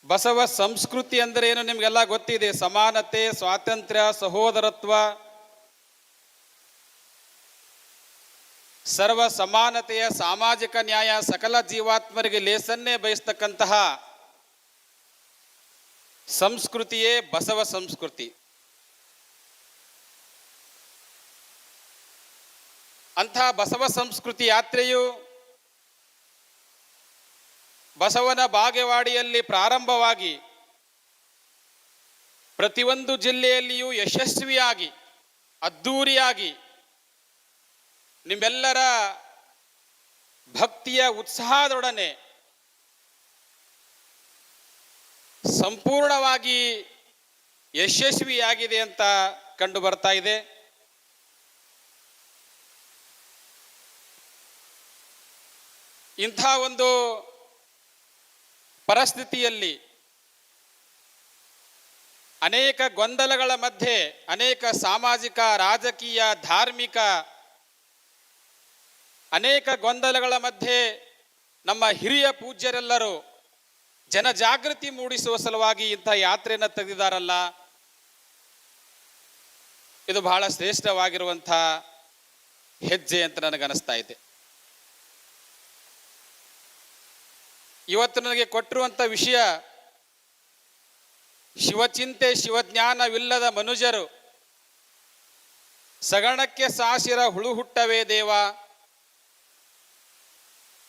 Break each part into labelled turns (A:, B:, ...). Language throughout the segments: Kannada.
A: ಬಸವ ಸಂಸ್ಕೃತಿ ಅಂದರೆ ಏನು ನಿಮಗೆಲ್ಲ ಗೊತ್ತಿದೆ. ಸಮಾನತೆ, ಸ್ವಾತಂತ್ರ್ಯ, ಸಹೋದರತ್ವ, ಸರ್ವ ಸಮಾನತೆಯ ಸಾಮಾಜಿಕ ನ್ಯಾಯ, ಸಕಲ ಜೀವಾತ್ಮರಿಗೆ ಲೇಸನ್ನೇ ಬಯಸ್ತಕ್ಕಂತಹ ಸಂಸ್ಕೃತಿಯೇ ಬಸವ ಸಂಸ್ಕೃತಿ. ಅಂಥ ಬಸವ ಸಂಸ್ಕೃತಿ ಯಾತ್ರೆಯು ಬಸವನ ಬಾಗೇವಾಡಿಯಲ್ಲಿ ಪ್ರಾರಂಭವಾಗಿ ಪ್ರತಿಯೊಂದು ಜಿಲ್ಲೆಯಲ್ಲಿಯೂ ಯಶಸ್ವಿಯಾಗಿ ಅದ್ಧೂರಿಯಾಗಿ ನಿಮ್ಮೆಲ್ಲರ ಭಕ್ತಿಯ ಉತ್ಸಾಹದೊಡನೆ ಸಂಪೂರ್ಣವಾಗಿ ಯಶಸ್ವಿಯಾಗಿದೆ ಅಂತ ಕಂಡು ಬರ್ತಾ ಇದೆ. ಇಂಥ ಒಂದು ಪರಿಸ್ಥಿತಿಯಲ್ಲಿ ಅನೇಕ ಗೊಂದಲಗಳ ಮಧ್ಯೆ, ಅನೇಕ ಸಾಮಾಜಿಕ, ರಾಜಕೀಯ, ಧಾರ್ಮಿಕ ಅನೇಕ ಗೊಂದಲಗಳ ಮಧ್ಯೆ ನಮ್ಮ ಹಿರಿಯ ಪೂಜ್ಯರೆಲ್ಲರೂ ಜನಜಾಗೃತಿ ಮೂಡಿಸುವ ಸಲುವಾಗಿ ಇಂಥ ಯಾತ್ರೆಯನ್ನು ತೆಗೆದಿದ್ದಾರಲ್ಲ, ಇದು ಬಹಳ ಶ್ರೇಷ್ಠವಾಗಿರುವಂಥ ಹೆಜ್ಜೆ ಅಂತ ನನಗನ್ನಿಸ್ತಾ ಇದೆ. ಇವತ್ತು ನನಗೆ ಕೊಟ್ಟಿರುವಂಥ ವಿಷಯ, ಶಿವಚಿಂತೆ ಶಿವಜ್ಞಾನವಿಲ್ಲದ ಮನುಜರು ಸಗಣಕ್ಕೆ ಸಾಸಿರ ಹುಳು ಹುಟ್ಟವೇ ದೇವ,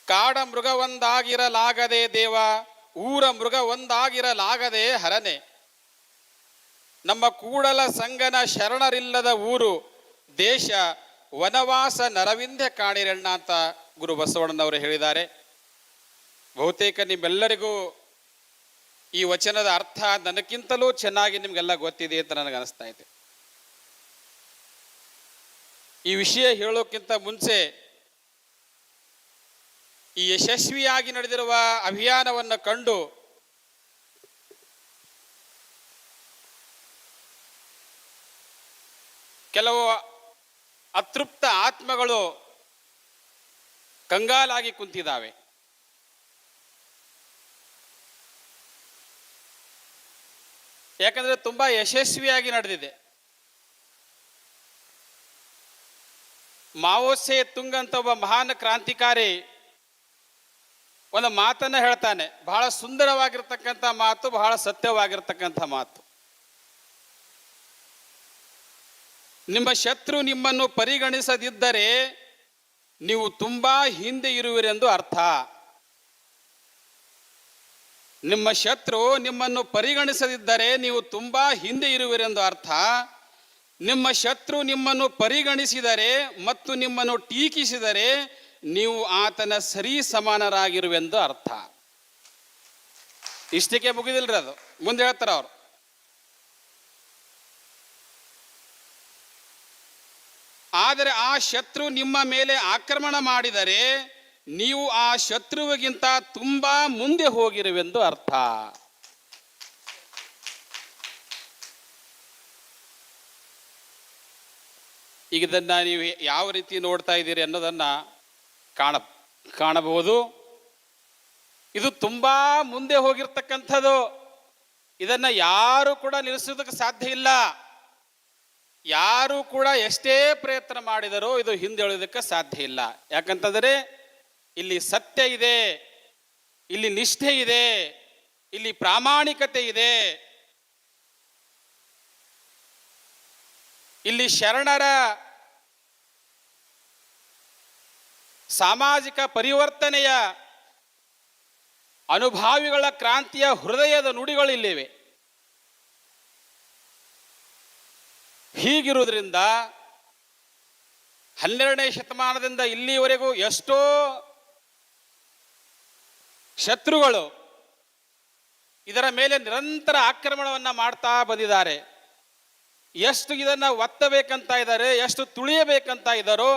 A: ಕಾಡ ಮೃಗ ಒಂದಾಗಿರಲಾಗದೆ ದೇವ, ಊರ ಮೃಗ ಒಂದಾಗಿರಲಾಗದೆ ಹರನೆ, ನಮ್ಮ ಕೂಡಲ ಸಂಗನ ಶರಣರಿಲ್ಲದ ಊರು ದೇಶ ವನವಾಸ ನರವಿಂದೆ ಕಾಣಿರಣ್ಣ ಅಂತ ಗುರು ಬಸವಣ್ಣನವರು ಹೇಳಿದ್ದಾರೆ. ಬಹುತೇಕ ನಿಮ್ಮೆಲ್ಲರಿಗೂ ಈ ವಚನದ ಅರ್ಥ ನನಗಿಂತಲೂ ಚೆನ್ನಾಗಿ ನಿಮಗೆಲ್ಲ ಗೊತ್ತಿದೆ ಅಂತ ನನಗನ್ನಿಸ್ತಾ ಇದೆ. ಈ ವಿಷಯ ಹೇಳೋಕ್ಕಿಂತ ಮುಂಚೆ ಈ ಯಶಸ್ವಿಯಾಗಿ ನಡೆದಿರುವ ಅಭಿಯಾನವನ್ನು ಕಂಡು ಕೆಲವು ಅತೃಪ್ತ ಆತ್ಮಗಳು ಕಂಗಾಲಾಗಿ ಕುಂತಿದ್ದಾವೆ. ಯಾಕಂದ್ರೆ ತುಂಬಾ ಯಶಸ್ವಿಯಾಗಿ ನಡೆದಿದೆ. ಮಾವೋ ಸೆ ತುಂಗ್ ಅಂತ ಒಬ್ಬ ಮಹಾನ್ ಕ್ರಾಂತಿಕಾರಿ ಒಂದು ಮಾತನ್ನ ಹೇಳ್ತಾನೆ. ಬಹಳ ಸುಂದರವಾಗಿರ್ತಕ್ಕಂಥ ಮಾತು, ಬಹಳ ಸತ್ಯವಾಗಿರ್ತಕ್ಕಂಥ ಮಾತು. ನಿಮ್ಮ ಶತ್ರು ನಿಮ್ಮನ್ನು ಪರಿಗಣಿಸದಿದ್ದರೆ ನೀವು ತುಂಬಾ ಹಿಂದೆ ಇರುವಿರೆಂದು ಅರ್ಥ. ನಿಮ್ಮ ಶತ್ರು ನಿಮ್ಮನ್ನು ಪರಿಗಣಿಸದಿದ್ದರೆ ನೀವು ತುಂಬಾ ಹಿಂದೆ ಇರುವಿರೆಂದು ಅರ್ಥ. ನಿಮ್ಮ ಶತ್ರು ನಿಮ್ಮನ್ನು ಪರಿಗಣಿಸಿದರೆ ಮತ್ತು ನಿಮ್ಮನ್ನು ಟೀಕಿಸಿದರೆ ನೀವು ಆತನ ಸರಿ ಸಮಾನರಾಗಿರುವೆಂದು ಅರ್ಥ. ಇಷ್ಟಕ್ಕೆ ಮುಗಿದಿಲ್ರಿ, ಅದು ಮುಂದೆ ಹೇಳ್ತಾರ ಅವರು. ಆದರೆ ಆ ಶತ್ರು ನಿಮ್ಮ ಮೇಲೆ ಆಕ್ರಮಣ ಮಾಡಿದರೆ ನೀವು ಆ ಶತ್ರುವಿಗಿಂತ ತುಂಬಾ ಮುಂದೆ ಹೋಗಿರುವೆಂದು ಅರ್ಥ. ಈಗ ಇದನ್ನ ನೀವು ಯಾವ ರೀತಿ ನೋಡ್ತಾ ಇದ್ದೀರಿ ಅನ್ನೋದನ್ನ ಕಾಣಬಹುದು. ಇದು ತುಂಬಾ ಮುಂದೆ ಹೋಗಿರ್ತಕ್ಕಂಥದ್ದು. ಇದನ್ನ ಯಾರು ಕೂಡ ನಿಲ್ಲಿಸೋದಕ್ಕೆ ಸಾಧ್ಯ ಇಲ್ಲ. ಯಾರು ಕೂಡ ಎಷ್ಟೇ ಪ್ರಯತ್ನ ಮಾಡಿದರೂ ಇದು ಹಿಂದೆ ಸಾಧ್ಯ ಇಲ್ಲ. ಯಾಕಂತಂದರೆ ಇಲ್ಲಿ ಸತ್ಯ ಇದೆ, ಇಲ್ಲಿ ನಿಷ್ಠೆ ಇದೆ, ಇಲ್ಲಿ ಪ್ರಾಮಾಣಿಕತೆ ಇದೆ, ಇಲ್ಲಿ ಶರಣರ ಸಾಮಾಜಿಕ ಪರಿವರ್ತನೆಯ ಅನುಭಾವಿಗಳ ಕ್ರಾಂತಿಯ ಹೃದಯದ ನುಡಿಗಳು ಇಲ್ಲಿವೆ. ಹೀಗಿರುವುದರಿಂದ 12ನೇ ಶತಮಾನದಿಂದ ಇಲ್ಲಿವರೆಗೂ ಎಷ್ಟೋ ಶತ್ರುಗಳು ಇದರ ಮೇಲೆ ನಿರಂತರ ಆಕ್ರಮಣವನ್ನು ಮಾಡ್ತಾ ಬಂದಿದ್ದಾರೆ. ಎಷ್ಟು ಇದನ್ನ ಒತ್ತಬೇಕಂತ ಇದ್ದಾರೆ, ಎಷ್ಟು ತುಳಿಯಬೇಕಂತ ಇದ್ದಾರೋ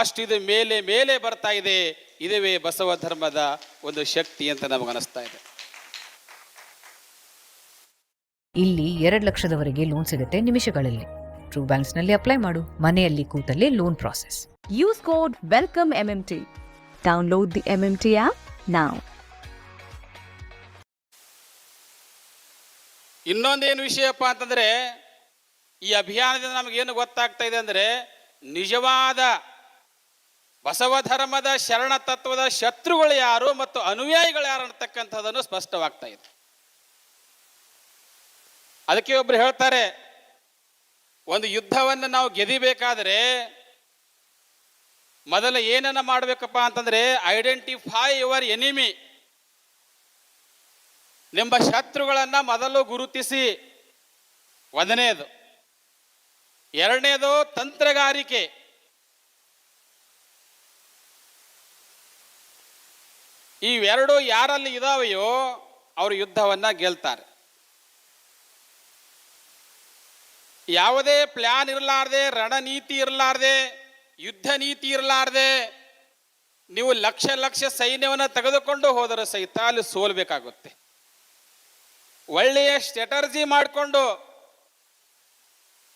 A: ಅಷ್ಟು ಇದು ಮೇಲೆ ಮೇಲೆ ಬರ್ತಾ ಇದೆ. ಇದುವೇ ಬಸವ ಧರ್ಮದ ಒಂದು ಶಕ್ತಿ ಅಂತ ನಮಗನಿಸ್ತಾ ಇದೆ.
B: ಇಲ್ಲಿ 2 ಲಕ್ಷದವರೆಗೆ ಲೋನ್ ಸಿಗುತ್ತೆ ನಿಮಿಷಗಳಲ್ಲಿ. ಟ್ರೂ ಬ್ಯಾಂಕ್ಸ್ನಲ್ಲಿ ಅಪ್ಲೈ ಮಾಡು, ಮನೆಯಲ್ಲಿ ಕೂತಲ್ಲೇ loan process.
C: Use code welcome MMT. Download the MMT app now.
A: ಇನ್ನೊಂದೇನು ವಿಷಯಪ್ಪ ಅಂತಂದರೆ, ಈ ಅಭಿಯಾನದಿಂದ ನಮಗೇನು ಗೊತ್ತಾಗ್ತಾ ಇದೆ ಅಂದರೆ, ನಿಜವಾದ ಬಸವ ಧರ್ಮದ ಶರಣ ತತ್ವದ ಶತ್ರುಗಳು ಯಾರು ಮತ್ತು ಅನುಯಾಯಿಗಳು ಯಾರು ಅಂತಕ್ಕಂಥದ್ದನ್ನು ಸ್ಪಷ್ಟವಾಗ್ತಾ ಇದೆ. ಅದಕ್ಕೆ ಒಬ್ರು ಹೇಳ್ತಾರೆ, ಒಂದು ಯುದ್ಧವನ್ನು ನಾವು ಗೆದಿಬೇಕಾದರೆ ಮೊದಲು ಏನನ್ನ ಮಾಡಬೇಕಪ್ಪ ಅಂತಂದ್ರೆ, ಐಡೆಂಟಿಫೈ ಯುವರ್ ಎನಿಮಿ. ನಿಮ್ಮ ಶತ್ರುಗಳನ್ನ ಮೊದಲು ಗುರುತಿಸಿ, ಒಂದನೇದು. ಎರಡನೇದು ತಂತ್ರಗಾರಿಕೆ. ಇವೆರಡು ಯಾರಲ್ಲಿ ಇದಾವೆಯೋ ಅವರು ಯುದ್ಧವನ್ನ ಗೆಲ್ತಾರೆ. ಯಾವುದೇ ಪ್ಲಾನ್ ಇರಲಾರ್ದೆ, ರಣನೀತಿ ಇರಲಾರ್ದೆ, ಯುದ್ಧ ನೀತಿ ಇರಲಾರ್ದೆ ನೀವು ಲಕ್ಷ ಲಕ್ಷ ಸೈನ್ಯವನ್ನು ತೆಗೆದುಕೊಂಡು ಹೋದರೆ ಸಹಿತ ಅಲ್ಲಿ ಸೋಲ್ಬೇಕಾಗುತ್ತೆ. ಒಳ್ಳೆಯ ಸ್ಟ್ರಾಟರ್ಜಿ ಮಾಡಿಕೊಂಡು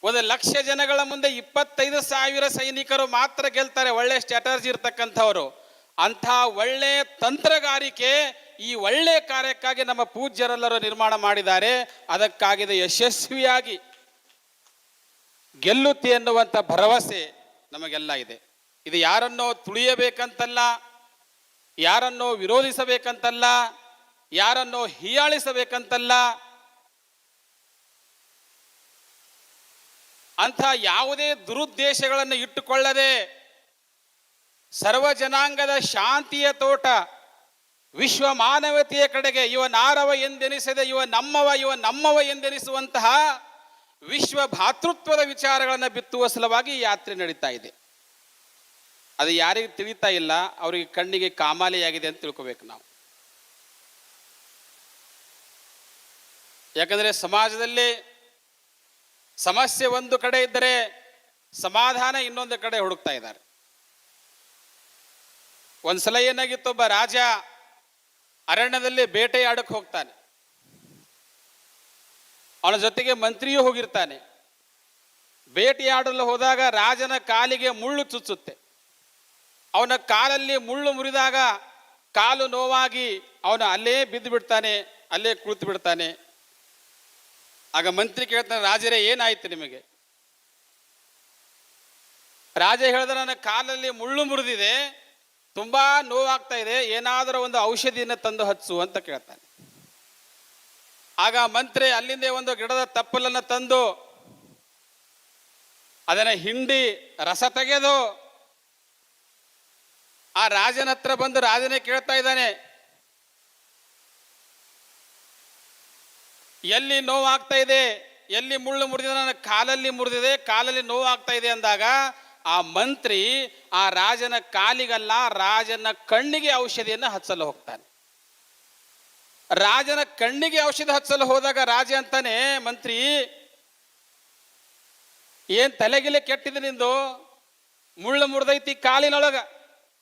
A: 1,00,000 ಜನಗಳ ಮುಂದೆ 25,000 ಸೈನಿಕರು ಮಾತ್ರ ಗೆಲ್ತಾರೆ, ಒಳ್ಳೆ ಸ್ಟ್ರಾಟರ್ಜಿ ಇರ್ತಕ್ಕಂಥವ್ರು. ಅಂಥ ಒಳ್ಳೆ ತಂತ್ರಗಾರಿಕೆ ಈ ಒಳ್ಳೆ ಕಾರ್ಯಕ್ಕಾಗಿ ನಮ್ಮ ಪೂಜ್ಯರೆಲ್ಲರೂ ನಿರ್ಮಾಣ ಮಾಡಿದ್ದಾರೆ. ಅದಕ್ಕಾಗಿದೆ ಯಶಸ್ವಿಯಾಗಿ ಗೆಲ್ಲುತ್ತೆ ಎನ್ನುವಂಥ ಭರವಸೆ ನಮಗೆಲ್ಲ ಇದೆ. ಇದು ಯಾರನ್ನೋ ತುಳಿಯಬೇಕಂತಲ್ಲ, ಯಾರನ್ನೋ ವಿರೋಧಿಸಬೇಕಂತಲ್ಲ, ಯಾರನ್ನೋ ಹೀಯಾಳಿಸಬೇಕಂತಲ್ಲ. ಅಂಥ ಯಾವುದೇ ದುರುದ್ದೇಶಗಳನ್ನು ಇಟ್ಟುಕೊಳ್ಳದೆ ಸರ್ವ ಜನಾಂಗದ ಶಾಂತಿಯ ತೋಟ, ವಿಶ್ವ ಮಾನವತೆಯ ಕಡೆಗೆ ಇವ ನಾರವ ಎಂದೆನಿಸದೆ ಇವ ನಮ್ಮವ ಎಂದೆನಿಸುವಂತಹ ವಿಶ್ವ ಭಾತೃತ್ವದ ವಿಚಾರಗಳನ್ನು ಬಿತ್ತುವ ಸಲುವಾಗಿ ಈ ಯಾತ್ರೆ ನಡೀತಾ ಇದೆ. ಅದು ಯಾರಿಗೆ ತಿಳಿತಾ ಇಲ್ಲ, ಅವರಿಗೆ ಕಣ್ಣಿಗೆ ಕಾಮಾಲೆಯಾಗಿದೆ ಅಂತ ತಿಳ್ಕೋಬೇಕು ನಾವು. ಯಾಕಂದರೆ ಸಮಾಜದಲ್ಲಿ ಸಮಸ್ಯೆ ಒಂದು ಕಡೆ ಇದ್ದರೆ ಸಮಾಧಾನ ಇನ್ನೊಂದು ಕಡೆ ಹುಡುಕ್ತಾ ಇದ್ದಾರೆ. ಒಂದ್ಸಲ ಏನಾಗಿತ್ತು, ಒಬ್ಬ ರಾಜ ಅರಣ್ಯದಲ್ಲಿ ಬೇಟೆಯಾಡಕ್ಕೆ ಹೋಗ್ತಾನೆ. ಅವನ ಜೊತೆಗೆ ಮಂತ್ರಿಯೂ ಹೋಗಿರ್ತಾನೆ. ಬೇಟೆಯಾಡಲು ಹೋದಾಗ ರಾಜನ ಕಾಲಿಗೆ ಮುಳ್ಳು ಚುಚ್ಚುತ್ತೆ. ಅವನ ಕಾಲಲ್ಲಿ ಮುಳ್ಳು ಮುರಿದಾಗ ಕಾಲು ನೋವಾಗಿ ಅವನು ಅಲ್ಲೇ ಬಿದ್ದು ಬಿಡ್ತಾನೆ, ಅಲ್ಲೇ ಕುಳಿತು ಬಿಡ್ತಾನೆ. ಆಗ ಮಂತ್ರಿ ಕೇಳ್ತಾನೆ, ರಾಜರೇ ಏನಾಯ್ತು ನಿಮಗೆ? ರಾಜ ಹೇಳಿದ್ರೆ, ನನ್ನ ಕಾಲಲ್ಲಿ ಮುಳ್ಳು ಮುರಿದಿದೆ, ತುಂಬಾ ನೋವಾಗ್ತಾ ಇದೆ, ಏನಾದರೂ ಒಂದು ಔಷಧಿಯನ್ನು ತಂದು ಹಚ್ಚು ಅಂತ ಕೇಳ್ತಾನೆ. ಆಗ ಮಂತ್ರಿ ಅಲ್ಲಿಂದ ಒಂದು ಗಿಡದ ತಪ್ಪಲನ್ನು ತಂದು ಅದನ್ನು ಹಿಂಡಿ ರಸ ತೆಗೆದು ಆ ರಾಜನ ಹತ್ರ ಬಂದು ರಾಜನೇ ಕೇಳ್ತಾ ಇದ್ದಾನೆ, ಎಲ್ಲಿ ನೋವಾಗ್ತಾ ಇದೆ, ಎಲ್ಲಿ ಮುಳ್ಳು ಮುರಿದಿದೆ? ನನ್ನ ಕಾಲಲ್ಲಿ ಮುರಿದಿದೆ, ಕಾಲಲ್ಲಿ ನೋವಾಗ್ತಾ ಇದೆ ಅಂದಾಗ ಆ ಮಂತ್ರಿ ಆ ರಾಜನ ಕಾಲಿಗಲ್ಲ, ರಾಜನ ಕಣ್ಣಿಗೆ ಔಷಧಿಯನ್ನು ಹಚ್ಚಲು ಹೋಗ್ತಾನೆ. ರಾಜನ ಕಣ್ಣಿಗೆ ಔಷಧ ಹಚ್ಚಲು ಹೋದಾಗ ರಾಜ ಅಂತಾನೆ, ಮಂತ್ರಿ ಏನ್ ತಲೆಗಿಲೆ ಕೆಟ್ಟಿದೆ ನಿಂದು, ಮುಳ್ಳು ಮುರಿದೈತಿ ಕಾಲಿನೊಳಗ,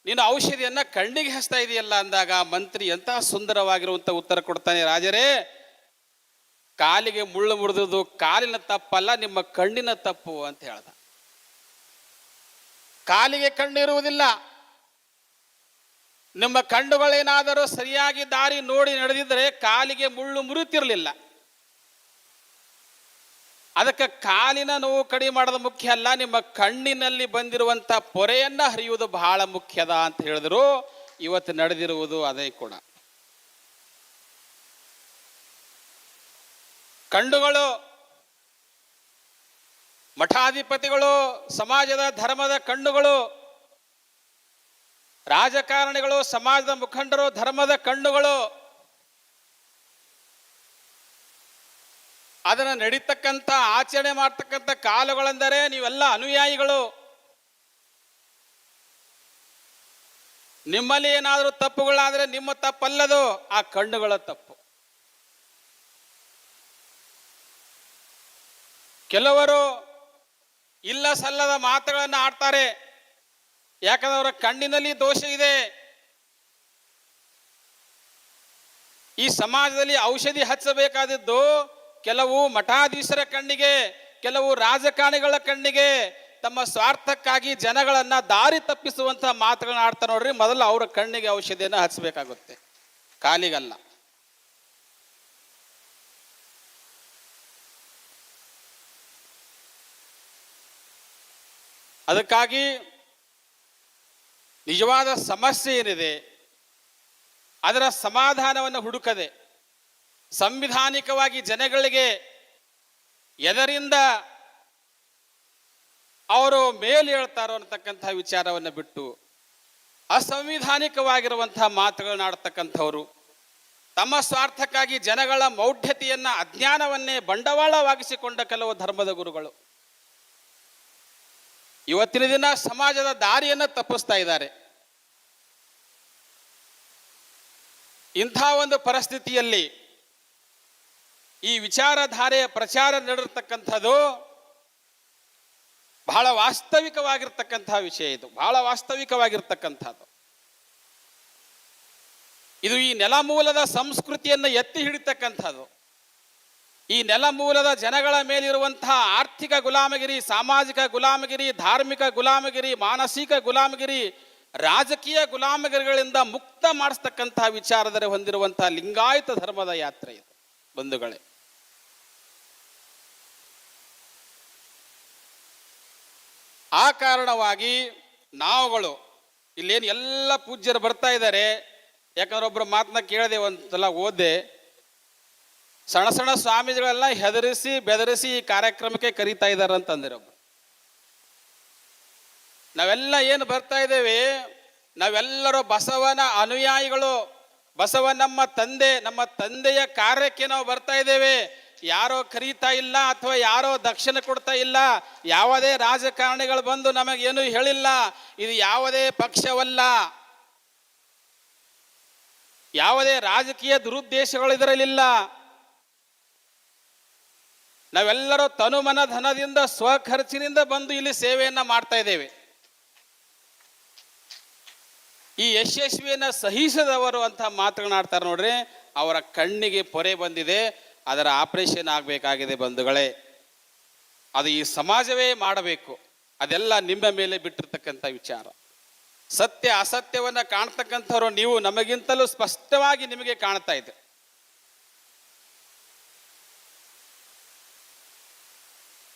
A: ನೀನು ಔಷಧಿಯನ್ನ ಕಣ್ಣಿಗೆ ಹಚ್ತಾ ಇದೆಯಲ್ಲ ಅಂದಾಗ ಮಂತ್ರಿ ಎಂತಹ ಸುಂದರವಾಗಿರುವಂತ ಉತ್ತರ ಕೊಡ್ತಾನೆ, ರಾಜರೇ ಕಾಲಿಗೆ ಮುಳ್ಳು ಮುರಿದುದು ಕಾಲಿನ ತಪ್ಪಲ್ಲ, ನಿಮ್ಮ ಕಣ್ಣಿನ ತಪ್ಪು ಅಂತ ಹೇಳ್ದ. ಕಾಲಿಗೆ ಕಣ್ಣು ಇರುವುದಿಲ್ಲ, ನಿಮ್ಮ ಕಣ್ಣುಗಳೇನಾದರೂ ಸರಿಯಾಗಿ ದಾರಿ ನೋಡಿ ನಡೆದಿದ್ದರೆ ಕಾಲಿಗೆ ಮುಳ್ಳು ಮುರಿತಿರಲಿಲ್ಲ. ಅದಕ್ಕೆ ಕಾಲಿನ ನೋವು ಕಡಿಮೆ ಮಾಡೋದು ಮುಖ್ಯ ಅಲ್ಲ, ನಿಮ್ಮ ಕಣ್ಣಿನಲ್ಲಿ ಬಂದಿರುವಂಥ ಪೊರೆಯನ್ನ ಹರಿಯುವುದು ಬಹಳ ಮುಖ್ಯದ ಅಂತ ಹೇಳಿದ್ರು. ಇವತ್ತು ನಡೆದಿರುವುದು ಅದೇ ಕೂಡ. ಕಣ್ಣುಗಳು ಮಠಾಧಿಪತಿಗಳು, ಸಮಾಜದ ಧರ್ಮದ ಕಣ್ಣುಗಳು, ರಾಜಕಾರಣಿಗಳು, ಸಮಾಜದ ಮುಖಂಡರು, ಧರ್ಮದ ಕಣ್ಣುಗಳು. ಅದನ್ನು ನಡೀತಕ್ಕಂಥ ಆಚರಣೆ ಮಾಡ್ತಕ್ಕಂಥ ಕಾಲಗಳೆಂದರೆ ನೀವೆಲ್ಲ ಅನುಯಾಯಿಗಳು. ನಿಮ್ಮಲ್ಲಿ ಏನಾದರೂ ತಪ್ಪುಗಳಾದರೆ ನಿಮ್ಮ ತಪ್ಪಲ್ಲದು, ಆ ಕಣ್ಣುಗಳ ತಪ್ಪು. ಕೆಲವರು ಇಲ್ಲ ಸಲ್ಲದ ಮಾತುಗಳನ್ನು ಆಡ್ತಾರೆ, ಯಾಕಂದ್ರೆ ಅವರ ಕಣ್ಣಿನಲ್ಲಿ ದೋಷ ಇದೆ. ಈ ಸಮಾಜದಲ್ಲಿ ಔಷಧಿ ಹಚ್ಚಬೇಕಾದದ್ದು ಕೆಲವು ಮಠಾಧೀಶರ ಕಣ್ಣಿಗೆ, ಕೆಲವು ರಾಜಕಾರಣಿಗಳ ಕಣ್ಣಿಗೆ, ತಮ್ಮ ಸ್ವಾರ್ಥಕ್ಕಾಗಿ ಜನಗಳನ್ನ ದಾರಿ ತಪ್ಪಿಸುವಂತ ಮಾತುಗಳನ್ನ ಆಡ್ತಾರೆ ನೋಡ್ರಿ. ಮೊದಲು ಅವರ ಕಣ್ಣಿಗೆ ಔಷಧಿಯನ್ನು ಹಚ್ಚಬೇಕಾಗುತ್ತೆ, ಕಾಲಿಗಲ್ಲ. ಅದಕ್ಕಾಗಿ ನಿಜವಾದ ಸಮಸ್ಯೆ ಏನಿದೆ ಅದರ ಸಮಾಧಾನವನ್ನು ಹುಡುಕದೆ ಸಂವಿಧಾನಿಕವಾಗಿ ಜನಗಳಿಗೆ ಎದರಿಂದ ಅವರು ಮೇಲೆ ಹೇಳ್ತಾರೋ ಅನ್ನತಕ್ಕಂಥ ವಿಚಾರವನ್ನು ಬಿಟ್ಟು ಅಸಂವಿಧಾನಿಕವಾಗಿರುವಂತಹ ಮಾತುಗಳನ್ನಾಡ್ತಕ್ಕಂಥವ್ರು, ತಮ್ಮ ಸ್ವಾರ್ಥಕ್ಕಾಗಿ ಜನಗಳ ಮೌಢ್ಯತೆಯನ್ನ ಅಜ್ಞಾನವನ್ನೇ ಬಂಡವಾಳವಾಗಿಸಿಕೊಂಡ ಕೆಲವು ಧರ್ಮದ ಗುರುಗಳು ಇವತ್ತಿನ ದಿನ ಸಮಾಜದ ದಾರಿಯನ್ನು ತಪ್ಪಿಸ್ತಾ ಇದ್ದಾರೆ. ಇಂಥ ಒಂದು ಪರಿಸ್ಥಿತಿಯಲ್ಲಿ ಈ ವಿಚಾರಧಾರೆಯ ಪ್ರಚಾರ ನಡೆರತಕ್ಕಂಥದ್ದು ಬಹಳ ವಾಸ್ತವಿಕವಾಗಿರ್ತಕ್ಕಂತಹ ವಿಷಯ. ಇದು ಬಹಳ ವಾಸ್ತವಿಕವಾಗಿರ್ತಕ್ಕಂಥದ್ದು. ಇದು ಈ ನೆಲಮೂಲದ ಸಂಸ್ಕೃತಿಯನ್ನು ಎತ್ತಿ ಹಿಡಿತಕ್ಕಂಥದ್ದು. ಈ ನೆಲಮೂಲದ ಜನಗಳ ಮೇಲಿರುವಂತಹ ಆರ್ಥಿಕ ಗುಲಾಮಗಿರಿ, ಸಾಮಾಜಿಕ ಗುಲಾಮಗಿರಿ, ಧಾರ್ಮಿಕ ಗುಲಾಮಗಿರಿ, ಮಾನಸಿಕ ಗುಲಾಮಗಿರಿ, ರಾಜಕೀಯ ಗುಲಾಮಗಿರಿಗಳಿಂದ ಮುಕ್ತ ಮಾಡಿಸ್ತಕ್ಕಂತಹ ವಿಚಾರದರೆ ಹೊಂದಿರುವಂತಹ ಲಿಂಗಾಯತ ಧರ್ಮದ ಯಾತ್ರೆ ಇದು ಬಂಧುಗಳೇ. ಆ ಕಾರಣವಾಗಿ ನಾವುಗಳು ಇಲ್ಲೇನು ಎಲ್ಲ ಪೂಜ್ಯರು ಬರ್ತಾ ಇದ್ದಾರೆ. ಯಾಕಂದ್ರೆ ಒಬ್ಬರು ಮಾತನ್ನ ಕೇಳಿದೆ, ಒಂದ್ಸಲ ಓದೆ, ಸಣ್ಣ ಸಣ್ಣ ಸ್ವಾಮೀಜಿಗಳೆಲ್ಲ ಹೆದರಿಸಿ ಬೆದರಿಸಿ ಈ ಕಾರ್ಯಕ್ರಮಕ್ಕೆ ಕರೀತಾ ಇದ್ದಾರೆ ಅಂತಂದ್ರೆ ಒಬ್ಬರು. ನಾವೆಲ್ಲ ಏನು ಬರ್ತಾ ಇದ್ದೇವೆ, ನಾವೆಲ್ಲರೂ ಬಸವನ ಅನುಯಾಯಿಗಳು, ಬಸವ ನಮ್ಮ ತಂದೆ, ನಮ್ಮ ತಂದೆಯ ಕಾರ್ಯಕ್ಕೆ ನಾವು ಬರ್ತಾ ಇದ್ದೇವೆ. ಯಾರೋ ಕರೀತಾ ಇಲ್ಲ ಅಥವಾ ಯಾರೋ ದಕ್ಷಿಣ ಕೊಡ್ತಾ ಇಲ್ಲ, ಯಾವುದೇ ರಾಜಕಾರಣಿಗಳು ಬಂದು ನಮಗೇನು ಹೇಳಿಲ್ಲ, ಇದು ಯಾವುದೇ ಪಕ್ಷವಲ್ಲ, ಯಾವುದೇ ರಾಜಕೀಯ ದುರುದ್ದೇಶಗಳು ಇದರಲ್ಲಿಲ್ಲ. ನಾವೆಲ್ಲರೂ ತನುಮನ ಧನದಿಂದ ಸ್ವಖರ್ಚಿನಿಂದ ಬಂದು ಇಲ್ಲಿ ಸೇವೆಯನ್ನ ಮಾಡ್ತಾ ಇದ್ದೇವೆ. ಈ ಯಶಸ್ವಿಯನ್ನು ಸಹಿಸದವರು ಅಂತ ಮಾತನಾಡ್ತಾರೆ ನೋಡ್ರಿ, ಅವರ ಕಣ್ಣಿಗೆ ಪೊರೆ ಬಂದಿದೆ, ಅದರ ಆಪರೇಷನ್ ಆಗಬೇಕಾಗಿದೆ ಬಂಧುಗಳೇ. ಅದು ಈ ಸಮಾಜವೇ ಮಾಡಬೇಕು. ಅದೆಲ್ಲ ನಿಮ್ಮ ಮೇಲೆ ಬಿಟ್ಟಿರ್ತಕ್ಕಂಥ ವಿಚಾರ. ಸತ್ಯ ಅಸತ್ಯವನ್ನು ಕಾಣ್ತಕ್ಕಂಥವ್ರು ನೀವು ನಮಗಿಂತಲೂ ಸ್ಪಷ್ಟವಾಗಿ ನಿಮಗೆ ಕಾಣ್ತಾ ಇದೆ.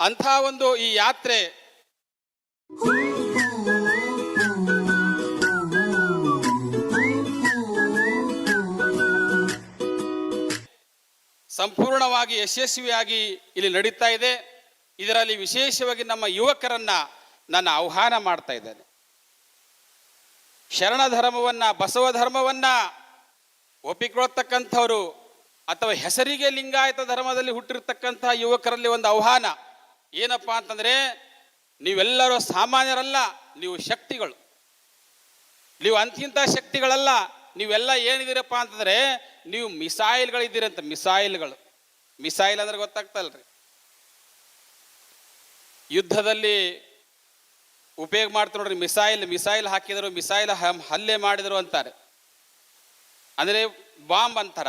A: ಅಂಥ ಒಂದು ಈ ಯಾತ್ರೆ ಸಂಪೂರ್ಣವಾಗಿ ಯಶಸ್ವಿಯಾಗಿ ಇಲ್ಲಿ ನಡೀತಾ ಇದೆ. ಇದರಲ್ಲಿ ವಿಶೇಷವಾಗಿ ನಮ್ಮ ಯುವಕರನ್ನ ನಾನು ಆಹ್ವಾನ ಮಾಡ್ತಾ ಇದ್ದೇನೆ. ಶರಣ ಧರ್ಮವನ್ನ, ಬಸವ ಧರ್ಮವನ್ನ ಒಪ್ಪಿಕೊಳ್ತಕ್ಕಂಥವ್ರು ಅಥವಾ ಹೆಸರಿಗೆ ಲಿಂಗಾಯತ ಧರ್ಮದಲ್ಲಿ ಹುಟ್ಟಿರ್ತಕ್ಕಂಥ ಯುವಕರಲ್ಲಿ ಒಂದು ಆಹ್ವಾನ ಏನಪ್ಪ ಅಂತಂದ್ರೆ, ನೀವೆಲ್ಲರೂ ಸಾಮಾನ್ಯರಲ್ಲ, ನೀವು ಶಕ್ತಿಗಳು. ನೀವು ಅಂತಿಂಥ ಶಕ್ತಿಗಳಲ್ಲ. ನೀವೆಲ್ಲ ಏನಿದ್ದೀರಪ್ಪ ಅಂತಂದ್ರೆ ನೀವು ಮಿಸೈಲ್ಗಳಿದ್ದೀರಂತ. ಮಿಸೈಲ್ ಅಂದ್ರೆ ಗೊತ್ತಾಗ್ತಲ್ರಿ, ಯುದ್ಧದಲ್ಲಿ ಉಪಯೋಗ ಮಾಡ್ತಾರೆ ನೋಡ್ರಿ. ಮಿಸೈಲ್ ಹಾಕಿದರು, ಮಿಸೈಲ್ ಹಲ್ಲೆ ಮಾಡಿದರು ಅಂತಾರೆ. ಅಂದ್ರೆ ಬಾಂಬ್ ಅಂತಾರ.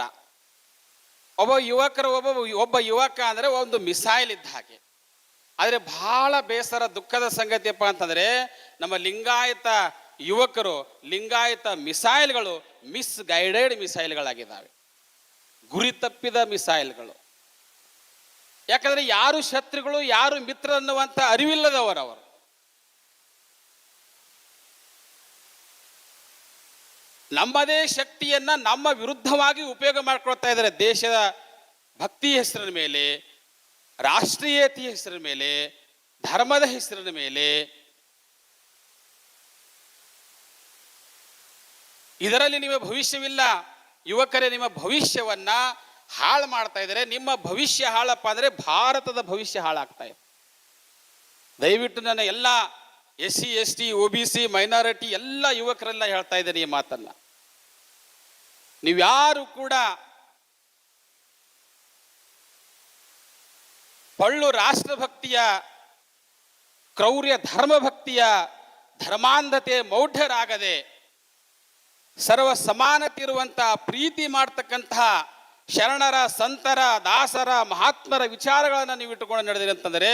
A: ಒಬ್ಬ ಯುವಕ ಅಂದ್ರೆ ಒಂದು ಮಿಸೈಲ್ ಇದ್ದ ಹಾಗೆ. ಆದರೆ ಬಹಳ ಬೇಸರ ದುಃಖದ ಸಂಗತಿಯಪ್ಪ ಅಂತಂದ್ರೆ, ನಮ್ಮ ಲಿಂಗಾಯತ ಯುವಕರು, ಲಿಂಗಾಯತ ಮಿಸೈಲ್ಗಳು ಮಿಸ್ಗೈಡೆಡ್ ಮಿಸೈಲ್ಗಳಾಗಿದ್ದಾವೆ, ಗುರಿ ತಪ್ಪಿದ ಮಿಸೈಲ್ಗಳು. ಯಾಕಂದ್ರೆ ಯಾರು ಶತ್ರುಗಳು ಯಾರು ಮಿತ್ರ ಅನ್ನುವಂಥ ಅರಿವಿಲ್ಲದವರು. ನಮ್ಮದೇ ಶಕ್ತಿಯನ್ನ ನಮ್ಮ ವಿರುದ್ಧವಾಗಿ ಉಪಯೋಗ ಮಾಡ್ಕೊಳ್ತಾ ಇದ್ದಾರೆ. ದೇಶದ ಭಕ್ತಿ ಹೆಸರಿನ ಮೇಲೆ, ರಾಷ್ಟ್ರೀಯತೆಯ ಹೆಸರಿನ ಮೇಲೆ, ಧರ್ಮದ ಹೆಸರಿನ ಮೇಲೆ. ಇದರಲ್ಲಿ ನಿಮ್ಮ ಭವಿಷ್ಯವಿಲ್ಲ. ಯುವಕರೇ, ನಿಮ್ಮ ಭವಿಷ್ಯವನ್ನ ಹಾಳು ಮಾಡ್ತಾ ಇದ್ದಾರೆ. ನಿಮ್ಮ ಭವಿಷ್ಯ ಹಾಳಪ್ಪ ಅಂದ್ರೆ ಭಾರತದ ಭವಿಷ್ಯ ಹಾಳಾಗ್ತಾ ಇದೆ. ದಯವಿಟ್ಟು ನನ್ನ ಎಲ್ಲ SC ST OBC ಮೈನಾರಿಟಿ ಎಲ್ಲ ಯುವಕರೆಲ್ಲ ಹೇಳ್ತಾ ಇದ್ದೇನೆ ಈ ಮಾತನ್ನ. ನೀವ್ಯಾರು ಕೂಡ ಪಳ್ಳು ರಾಷ್ಟ್ರಭಕ್ತಿಯ, ಕ್ರೌರ್ಯ ಧರ್ಮಭಕ್ತಿಯ, ಧರ್ಮಾಂಧತೆ ಮೌಢ್ಯರಾಗದೆ ಸರ್ವ ಸಮಾನತೆ ಇರುವಂತಹ ಪ್ರೀತಿ ಮಾಡ್ತಕ್ಕಂತಹ ಶರಣರ, ಸಂತರ, ದಾಸರ, ಮಹಾತ್ಮರ ವಿಚಾರಗಳನ್ನು ನೀವು ಇಟ್ಟುಕೊಂಡು ನಡೆದಿರಿ ಅಂತಂದರೆ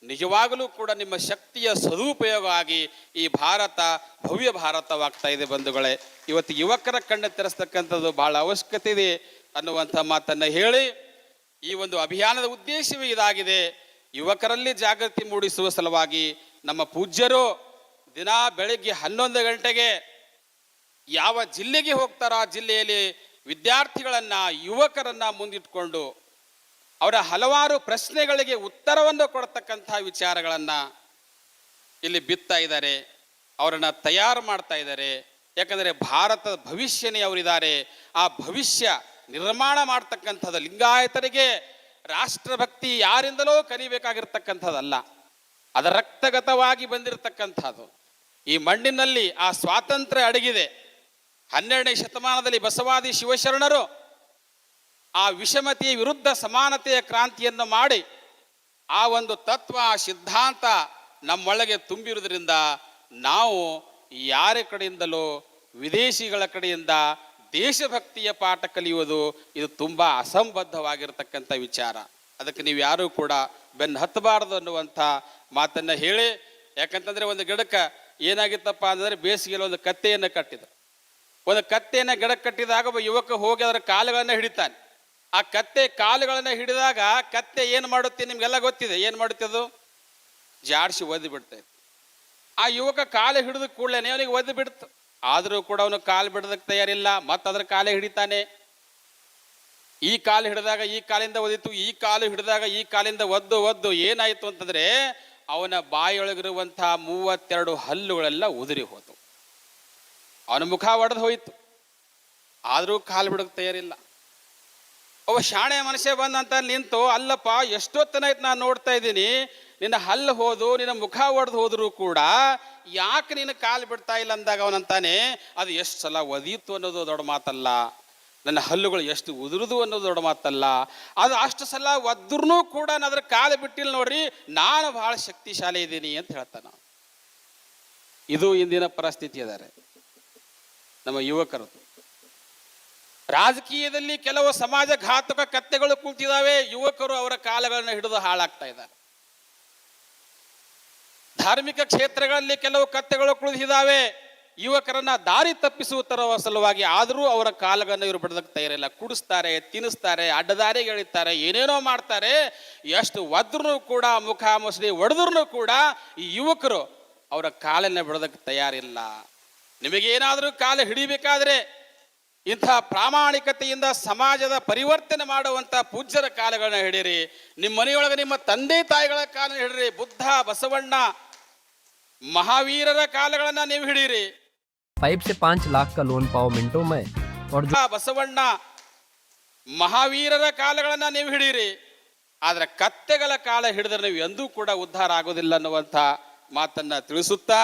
A: ನಿಜವಾಗಲೂ ಕೂಡ ನಿಮ್ಮ ಶಕ್ತಿಯ ಸದುಪಯೋಗ ಆಗಿ ಈ ಭಾರತ ಭವ್ಯ ಭಾರತವಾಗ್ತಾ ಇದೆ ಬಂಧುಗಳೇ. ಇವತ್ತು ಯುವಕರ ಕಣ್ಣು ತೆರೆಸ್ತಕ್ಕಂಥದ್ದು ಬಹಳ ಅವಶ್ಯಕತೆ ಇದೆ ಅನ್ನುವಂಥ ಮಾತನ್ನು ಹೇಳಿ, ಈ ಒಂದು ಅಭಿಯಾನದ ಉದ್ದೇಶವೇ ಇದಾಗಿದೆ. ಯುವಕರಲ್ಲಿ ಜಾಗೃತಿ ಮೂಡಿಸುವ ಸಲುವಾಗಿ ನಮ್ಮ ಪೂಜ್ಯರು ದಿನ ಬೆಳಿಗ್ಗೆ 11 ಗಂಟೆಗೆ ಯಾವ ಜಿಲ್ಲೆಗೆ ಹೋಗ್ತಾರೋ ಆ ಜಿಲ್ಲೆಯಲ್ಲಿ ವಿದ್ಯಾರ್ಥಿಗಳನ್ನು ಯುವಕರನ್ನು ಮುಂದಿಟ್ಕೊಂಡು ಅವರ ಹಲವಾರು ಪ್ರಶ್ನೆಗಳಿಗೆ ಉತ್ತರವನ್ನು ಕೊಡ್ತಕ್ಕಂಥ ವಿಚಾರಗಳನ್ನು ಇಲ್ಲಿ ಬಿತ್ತಾ ಇದ್ದಾರೆ, ಅವರನ್ನು ತಯಾರು ಮಾಡ್ತಾ ಇದ್ದಾರೆ. ಯಾಕಂದರೆ ಭಾರತದ ಭವಿಷ್ಯನೇ ಅವರಿದ್ದಾರೆ. ಆ ಭವಿಷ್ಯ ನಿರ್ಮಾಣ ಮಾಡ್ತಕ್ಕಂಥದ್ದು ಲಿಂಗಾಯತರಿಗೆ ರಾಷ್ಟ್ರಭಕ್ತಿ ಯಾರಿಂದಲೂ ಕಲಿಬೇಕಾಗಿರ್ತಕ್ಕಂಥದ್ದಲ್ಲ, ಅದರ ರಕ್ತಗತವಾಗಿ ಬಂದಿರತಕ್ಕಂಥದ್ದು. ಈ ಮಣ್ಣಿನಲ್ಲಿ ಆ ಸ್ವಾತಂತ್ರ್ಯ ಅಡಗಿದೆ. 12ನೇ ಶತಮಾನದಲ್ಲಿ ಬಸವಾದಿ ಶಿವಶರಣರು ಆ ವಿಷಮತೆಯ ವಿರುದ್ಧ ಸಮಾನತೆಯ ಕ್ರಾಂತಿಯನ್ನು ಮಾಡಿ ಆ ಒಂದು ತತ್ವ ಸಿದ್ಧಾಂತ ನಮ್ಮೊಳಗೆ ತುಂಬಿರುವುದರಿಂದ ನಾವು ಯಾರ ಕಡೆಯಿಂದಲೂ ವಿದೇಶಿಗಳ ಕಡೆಯಿಂದ ದೇಶಭಕ್ತಿಯ ಪಾಠ ಕಲಿಯುವುದು ಇದು ತುಂಬ ಅಸಂಬದ್ಧವಾಗಿರ್ತಕ್ಕಂಥ ವಿಚಾರ. ಅದಕ್ಕೆ ನೀವು ಯಾರೂ ಕೂಡ ಬೆನ್ನು ಹತ್ತಬಾರದು ಅನ್ನುವಂಥ ಮಾತನ್ನು ಹೇಳಿ, ಯಾಕಂತಂದರೆ ಒಂದು ಗಿಡಕ್ಕೆ ಏನಾಗಿತ್ತಪ್ಪ ಅಂದರೆ ಬೇಸಿಗೆಯಲ್ಲಿ ಒಂದು ಕತ್ತೆಯನ್ನು ಕಟ್ಟಿದ್ರು. ಒಂದು ಕತ್ತೆಯನ್ನು ಗಿಡಕ್ಕೆ ಕಟ್ಟಿದಾಗ ಒಬ್ಬ ಯುವಕ ಹೋಗಿ ಅದರ ಕಾಲುಗಳನ್ನು ಹಿಡಿತಾನೆ. ಆ ಕತ್ತೆ ಕಾಲುಗಳನ್ನು ಹಿಡಿದಾಗ ಕತ್ತೆ ಏನು ಮಾಡುತ್ತೆ ನಿಮಗೆಲ್ಲ ಗೊತ್ತಿದೆ, ಏನು ಮಾಡುತ್ತೆ ಅದು? ಜಾಡಿಸಿ ಒದ್ದು ಬಿಡ್ತೈತೆ. ಆ ಯುವಕ ಕಾಲು ಹಿಡಿದ ಕೂಡಲೇ ಅವನಿಗೆ ಒದ್ದು ಬಿಡ್ತು. ಆದರೂ ಕೂಡ ಅವನು ಕಾಲು ಬಿಡೋದಕ್ಕೆ ತಯಾರಿಲ್ಲ, ಮತ್ತು ಅದರ ಕಾಲೇ ಹಿಡಿತಾನೆ. ಈ ಕಾಲು ಹಿಡಿದಾಗ ಈ ಕಾಲಿಂದ ಒದಿತು, ಈ ಕಾಲು ಹಿಡಿದಾಗ ಈ ಕಾಲಿಂದ ಒದ್ದು ಏನಾಯಿತು ಅಂತಂದರೆ ಅವನ ಬಾಯಿಯೊಳಗಿರುವಂಥ 32 ಹಲ್ಲುಗಳೆಲ್ಲ ಉದುರಿ ಹೋತು. ಅವನ ಮುಖ ಒಡೆದು ಹೋಯಿತು. ಆದರೂ ಕಾಲು ಬಿಡೋಕ್ಕೆ ತಯಾರಿಲ್ಲ. ಅವ ಶಾಣೆ ಮನುಷ್ಯ ಬಂದಂತ ನಿಂತು, ಅಲ್ಲಪ್ಪ ಎಷ್ಟೊತ್ತನಾಯ್ತು ನಾನು ನೋಡ್ತಾ ಇದ್ದೀನಿ, ನಿನ್ನ ಹಲ್ಲು ಹೋದು ನಿನ್ನ ಮುಖ ಒಡೆದು ಹೋದರೂ ಕೂಡ ಯಾಕೆ ನಿನ್ನ ಕಾಲು ಬಿಡ್ತಾ ಇಲ್ಲ ಅಂದಾಗ ಅವನಂತಾನೆ, ಅದು ಎಷ್ಟು ಸಲ ಒದೀತು ಅನ್ನೋದು ದೊಡ್ಡ ಮಾತಲ್ಲ, ನನ್ನ ಹಲ್ಲುಗಳು ಎಷ್ಟು ಉದುರುದು ಅನ್ನೋದು ದೊಡ್ಡ ಮಾತಲ್ಲ, ಅದು ಅಷ್ಟು ಸಲ ಒದ್ರೂ ಕೂಡ ನಾನು ಅದ್ರ ಕಾಲು ಬಿಟ್ಟಿಲ್ಲ ನೋಡ್ರಿ, ನಾನು ಬಹಳ ಶಕ್ತಿಶಾಲಿ ಇದ್ದೀನಿ ಅಂತ ಹೇಳ್ತಾನೆ. ಇದು ಇಂದಿನ ಪರಿಸ್ಥಿತಿ ಅದಾರೆ ನಮ್ಮ ಯುವಕರು. ರಾಜಕೀಯದಲ್ಲಿ ಕೆಲವು ಸಮಾಜ ಘಾತಕ ಕತ್ತೆಗಳು ಕೂತಿದ್ದಾವೆ, ಯುವಕರು ಅವರ ಕಾಲಗಳನ್ನು ಹಿಡಿದು ಹಾಳಾಗ್ತಾ ಇದ್ದಾರೆ. ಧಾರ್ಮಿಕ ಕ್ಷೇತ್ರಗಳಲ್ಲಿ ಕೆಲವು ಕತ್ತೆಗಳು ಕುಳಿತಿದ್ದಾವೆ, ಯುವಕರನ್ನ ದಾರಿ ತಪ್ಪಿಸುವ ಸಲುವಾಗಿ. ಆದರೂ ಅವರ ಕಾಲಗಳನ್ನು ಇವರು ಬಿಡೋದಕ್ಕೆ ತಯಾರಿಲ್ಲ. ಕುಡಿಸ್ತಾರೆ, ತಿನ್ನಿಸ್ತಾರೆ, ಅಡ್ಡದಾರಿಗೆ ಎಳಿತಾರೆ, ಏನೇನೋ ಮಾಡ್ತಾರೆ. ಎಷ್ಟು ಒದ್ರೂ ಕೂಡ, ಮುಖ ಮುಸುಡಿ ಒಡೆದ್ರೂ ಕೂಡ ಈ ಯುವಕರು ಅವರ ಕಾಲನ್ನು ಬಿಡೋದಕ್ಕೆ ತಯಾರಿಲ್ಲ. ನಿಮಗೇನಾದರೂ ಕಾಲ ಹಿಡಿಬೇಕಾದ್ರೆ ಇಂಥ ಪ್ರಾಮಾಣಿಕತೆಯಿಂದ ಸಮಾಜದ ಪರಿವರ್ತನೆ ಮಾಡುವಂಥ ಪೂಜ್ಯರ ಕಾಲಗಳನ್ನ ಹಿಡೀರಿ. ನಿಮ್ಮ ಮನೆಯೊಳಗೆ ನಿಮ್ಮ ತಂದೆ ತಾಯಿಗಳ ಕಾಲ ಹಿಡೀರಿ. ಬುದ್ಧ, ಬಸವಣ್ಣ, ಮಹಾವೀರರ ಕಾಲಗಳನ್ನ ನೀವು ಹಿಡೀರಿ.
D: 5 से 5 लाख का लोन पाओ मिनटों में और
A: ಬಸವಣ್ಣ, ಮಹಾವೀರರ ಕಾಲಗಳನ್ನ ನೀವು ಹಿಡೀರಿ. ಆದ್ರೆ ಕತ್ತೆಗಳ ಕಾಲ ಹಿಡಿದ್ರೆ ನೀವು ಎಂದೂ ಕೂಡ ಉದ್ಧಾರ ಆಗೋದಿಲ್ಲ ಅನ್ನುವಂಥ ಮಾತನ್ನ ತಿಳಿಸುತ್ತಾ